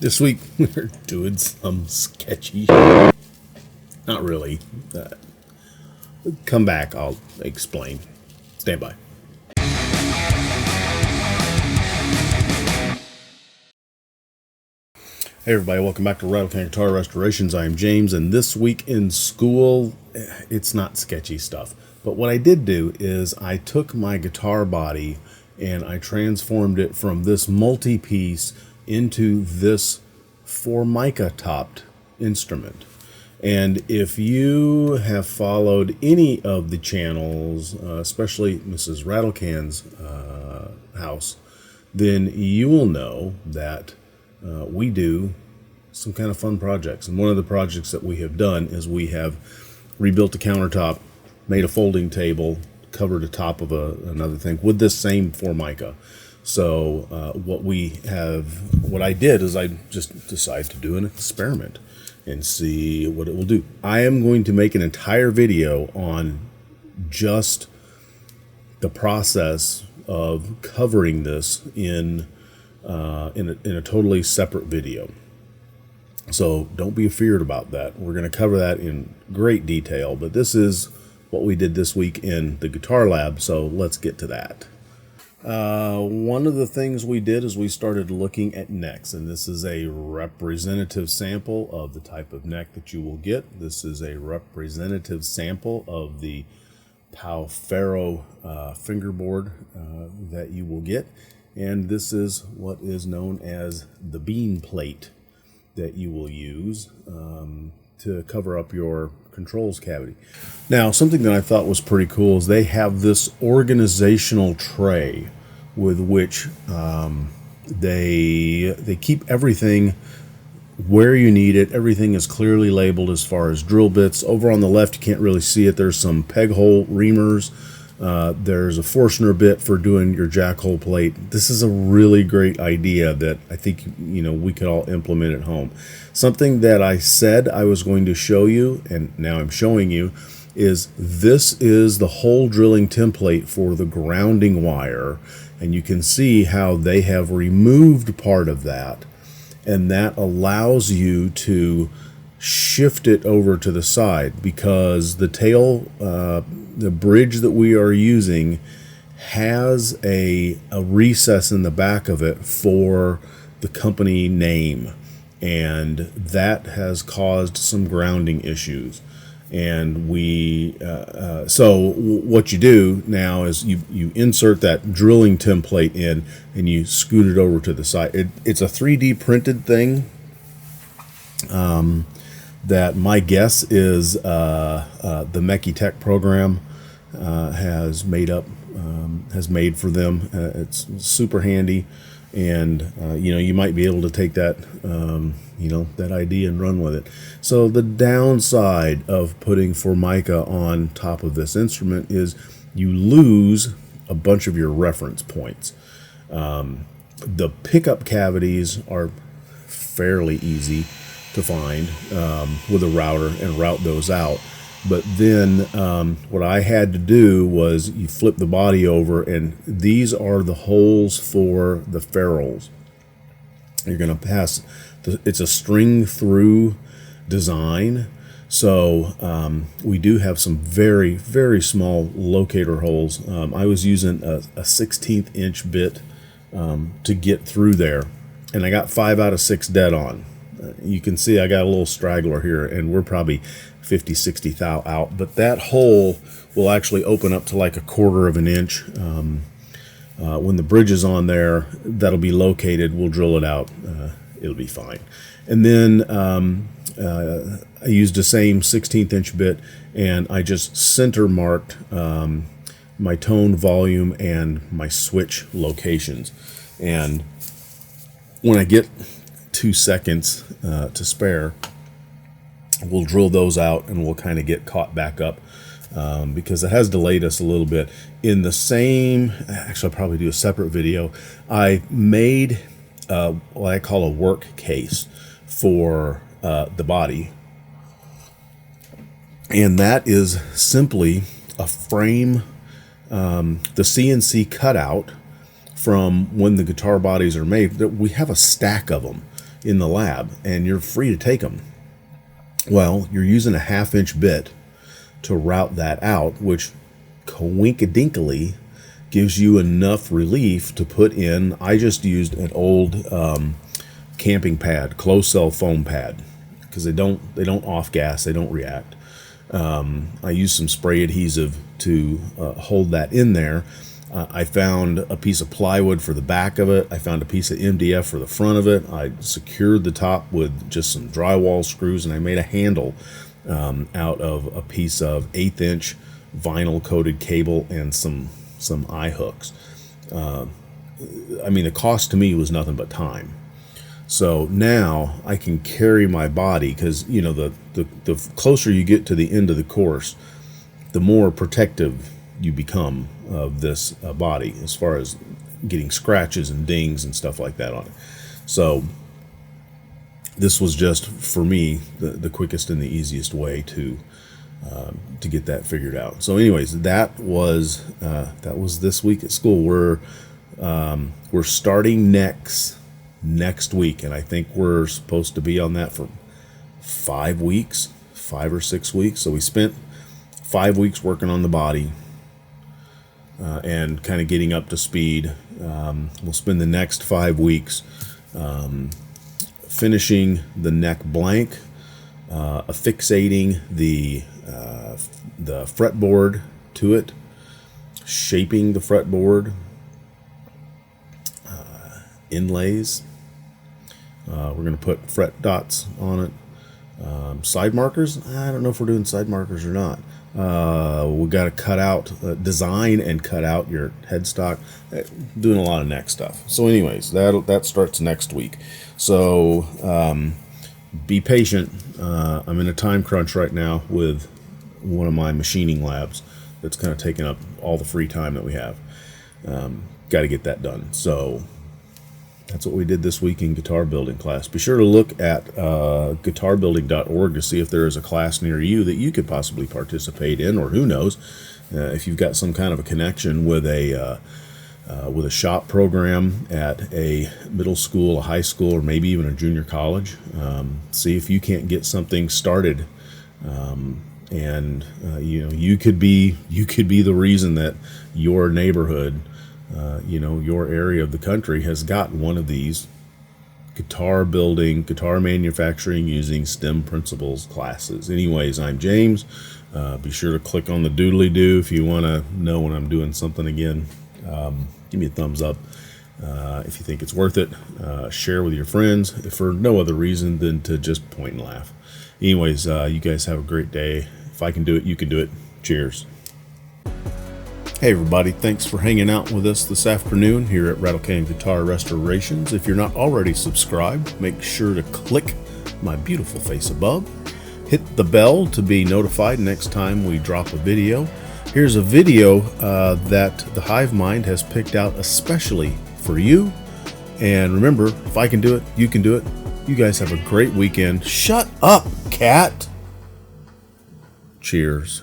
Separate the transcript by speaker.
Speaker 1: This week we're doing some sketchy shit. Not really. Come back, I'll explain. Stand by. Hey everybody, welcome back to RATTLECAN'S Guitar Restorations. I am James, and this week in school, it's not sketchy stuff. But what I did do is I took my guitar body and I transformed it from this multi-piece into this Formica topped instrument. And if you have followed any of the channels, especially Mrs. RATTLECAN'S house, then you will know that we do some kind of fun projects. And one of the projects that we have done is we have rebuilt a countertop, made a folding table, covered the top of another thing with this same Formica. So what I did is I just decided to do an experiment and see what it will do. I am going to make an entire video on just the process of covering this in a totally separate video. So don't be afeared about that. We're going to cover that in great detail, but this is what we did this week in the guitar lab, so let's get to that. One of the things we did is we started looking at necks, and this is a representative sample of the type of neck that you will get. This is a representative sample of the ferro fingerboard that you will get, and this is what is known as the bean plate that you will use to cover up your controls cavity. Now, something that I thought was pretty cool is they have this organizational tray with which they keep everything where you need it. Everything is clearly labeled as far as drill bits. Over on the left, you can't really see it. There's some peg hole reamers. There's a Forstner bit for doing your jack hole plate. This is a really great idea that I think we could all implement at home. Something that I said I was going to show you, and now I'm showing you, is this is the hole drilling template for the grounding wire, and you can see how they have removed part of that, and that allows you to shift it over to the side, because the tail, the bridge that we are using has a recess in the back of it for the company name, and that has caused some grounding issues. And so what you do now is you insert that drilling template in and you scoot it over to the side. It's a 3D printed thing that my guess is the Meki Tech program has made for them. It's super handy, and you might be able to take that that idea and run with it. So the downside of putting Formica on top of this instrument is you lose a bunch of your reference points. The pickup cavities are fairly easy to find with a router and route those out. But then what I had to do was you flip the body over, and these are the holes for the ferrules. You're going to pass, it's a string through design. So we do have some very, very small locator holes. I was using a 1/16 inch bit to get through there, and I got 5 out of 6 dead on. You can see I got a little straggler here, and we're probably 50, 60 thou out, but that hole will actually open up to like 1/4 of an inch. When the bridge is on there, that'll be located. We'll drill it out. It'll be fine. And then I used the same 1/16 inch bit, and I just center marked my tone, volume, and my switch locations. And when I get 2 seconds to spare, we'll drill those out, and we'll kind of get caught back up because it has delayed us a little bit. In the same, actually I'll probably do a separate video, I made what I call a work case for the body, and that is simply a frame, the CNC cutout from when the guitar bodies are made. We have a stack of them, in the lab, and you're free to take them. Well, you're using a 1/2-inch bit to route that out, which coinkadinkly gives you enough relief to put in. I just used an old camping pad, closed cell foam pad, because they don't off gas, they don't react. I used some spray adhesive to hold that in there. I found a piece of plywood for the back of it. I found a piece of MDF for the front of it. I secured the top with just some drywall screws, and I made a handle out of a piece of 1/8-inch vinyl coated cable and some eye hooks. I mean, the cost to me was nothing but time. So now I can carry my body, because you know, the closer you get to the end of the course, the more protective you become of this body, as far as getting scratches and dings and stuff like that on it. So this was just, for me, the quickest and the easiest way to get that figured out. So anyways, that was this week at school. We're starting next week, and I think we're supposed to be on that for 5 weeks, 5 or 6 weeks. So we spent 5 weeks working on the body and kind of getting up to speed. We'll spend the next 5 weeks finishing the neck blank, affixating the fretboard to it, shaping the fretboard, inlays. We're going to put fret dots on it. Side markers, I don't know if we're doing side markers or not. We got to cut out, design and cut out your headstock. Doing a lot of neck stuff. So anyways, that starts next week. So be patient. I'm in a time crunch right now with one of my machining labs that's kind of taking up all the free time that we have. Got to get that done. So that's what we did this week in guitar building class. Be sure to look at guitarbuilding.org to see if there is a class near you that you could possibly participate in, or who knows, if you've got some kind of a connection with a shop program at a middle school, a high school, or maybe even a junior college. See if you can't get something started, and you could be the reason that your neighborhood, your area of the country has got one of these guitar building, guitar manufacturing using STEM principles classes. Anyways, I'm James. Be sure to click on the doodly doo if you want to know when I'm doing something again. Give me a thumbs up if you think it's worth it. Share with your friends, if for no other reason than to just point and laugh. Anyways, you guys have a great day. If I can do it, you can do it. Cheers. Hey everybody, thanks for hanging out with us this afternoon here at RATTLECAN'S Guitar Restorations. If you're not already subscribed, make sure to click my beautiful face above. Hit the bell to be notified next time we drop a video. Here's a video that the Hive Mind has picked out especially for you. And remember, if I can do it, you can do it. You guys have a great weekend. Shut up, cat! Cheers.